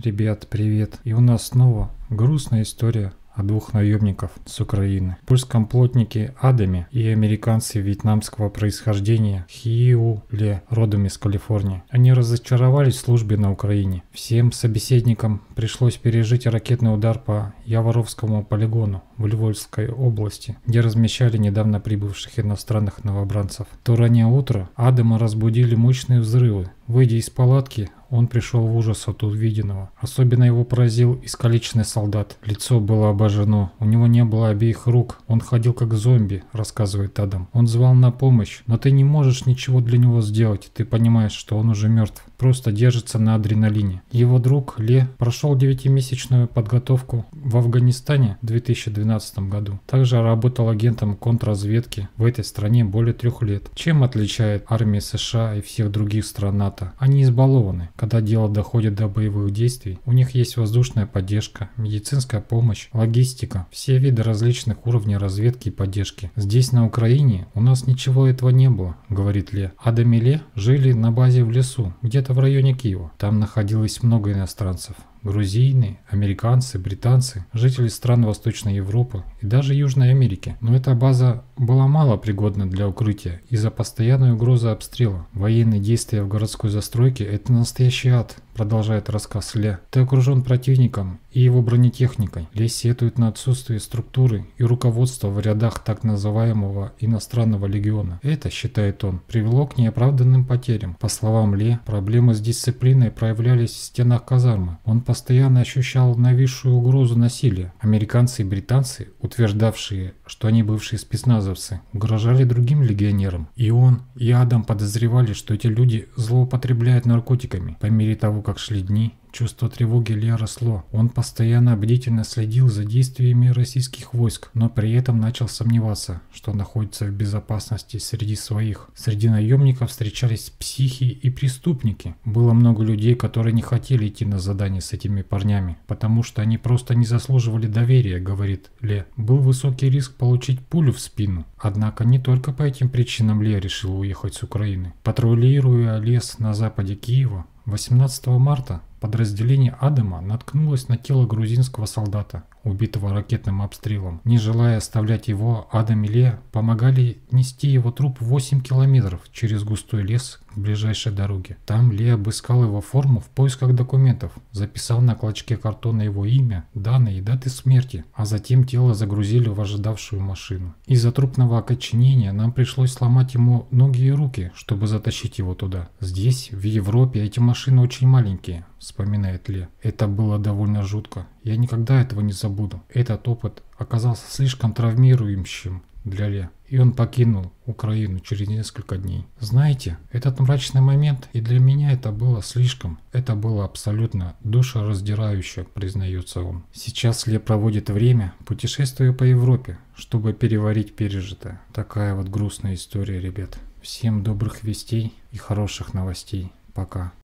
Ребят, привет! И у нас снова грустная история о двух наемников с Украины. Польском плотнике Адаме и американцы вьетнамского происхождения Хиу Ле, родом из Калифорнии. Они разочаровались в службе на Украине. Всем собеседникам пришлось пережить ракетный удар по Яворовскому полигону в Львовской области, где размещали недавно прибывших иностранных новобранцев. В то раннее утро Адама разбудили мощные взрывы. Выйдя из палатки, он пришел в ужас от увиденного. Особенно его поразил искалеченный солдат. Лицо было обожжено, у него не было обеих рук. Он ходил как зомби, рассказывает Адам. Он звал на помощь, но ты не можешь ничего для него сделать. Ты понимаешь, что он уже мертв. Просто держится на адреналине. Его друг Ле прошел 9-месячную подготовку в Афганистане в 2012 году. Также работал агентом контрразведки в этой стране более 3 лет. Чем отличает армия США и всех других стран НАТО? Они избалованы. Когда дело доходит до боевых действий, у них есть воздушная поддержка, медицинская помощь, логистика, все виды различных уровней разведки и поддержки. Здесь, на Украине, у нас ничего этого не было, говорит Ле. Адам и Ле жили на базе в лесу, где-то в районе Киева. Там находилось много иностранцев. Грузины, американцы, британцы, жители стран Восточной Европы и даже Южной Америки. Но эта база была мало пригодна для укрытия из-за постоянной угрозы обстрела. Военные действия в городской застройке – это настоящий ад, продолжает рассказ Ле. Ты окружен противником и его бронетехникой. Ле сетует на отсутствие структуры и руководства в рядах так называемого иностранного легиона. Это, считает он, привело к неоправданным потерям. По словам Ле, проблемы с дисциплиной проявлялись в стенах казармы. Он постоянно ощущал нависшую угрозу насилия. Американцы и британцы, утверждавшие, что они бывшие спецназовцы, угрожали другим легионерам. И он, и Адам подозревали, что эти люди злоупотребляют наркотиками. По мере того, как шли дни, чувство тревоги Ле росло. Он постоянно бдительно следил за действиями российских войск, но при этом начал сомневаться, что находится в безопасности среди своих. Среди наемников встречались психи и преступники. Было много людей, которые не хотели идти на задание с этими парнями, потому что они просто не заслуживали доверия, говорит Ле. Был высокий риск получить пулю в спину. Однако не только по этим причинам Ле решил уехать с Украины. Патрулируя лес на западе Киева, 18 марта подразделение Адама наткнулось на тело грузинского солдата, убитого ракетным обстрелом. Не желая оставлять его, Адам и Ле помогали нести его труп 8 километров через густой лес к ближайшей дороге. Там Ле обыскал его форму в поисках документов, записал на клочке картона его имя, данные и даты смерти, а затем тело загрузили в ожидавшую машину. Из-за трупного окоченения нам пришлось сломать ему ноги и руки, чтобы затащить его туда. Здесь, в Европе, эти машины очень маленькие, вспоминает Ле. Это было довольно жутко. Я никогда этого не забуду. Этот опыт оказался слишком травмирующим для Ле, и он покинул Украину через несколько дней. Знаете, этот мрачный момент и для меня это было слишком. Это было абсолютно душераздирающе, признается он. Сейчас Ле проводит время, путешествуя по Европе, чтобы переварить пережитое. Такая вот грустная история, ребят. Всем добрых вестей и хороших новостей. Пока.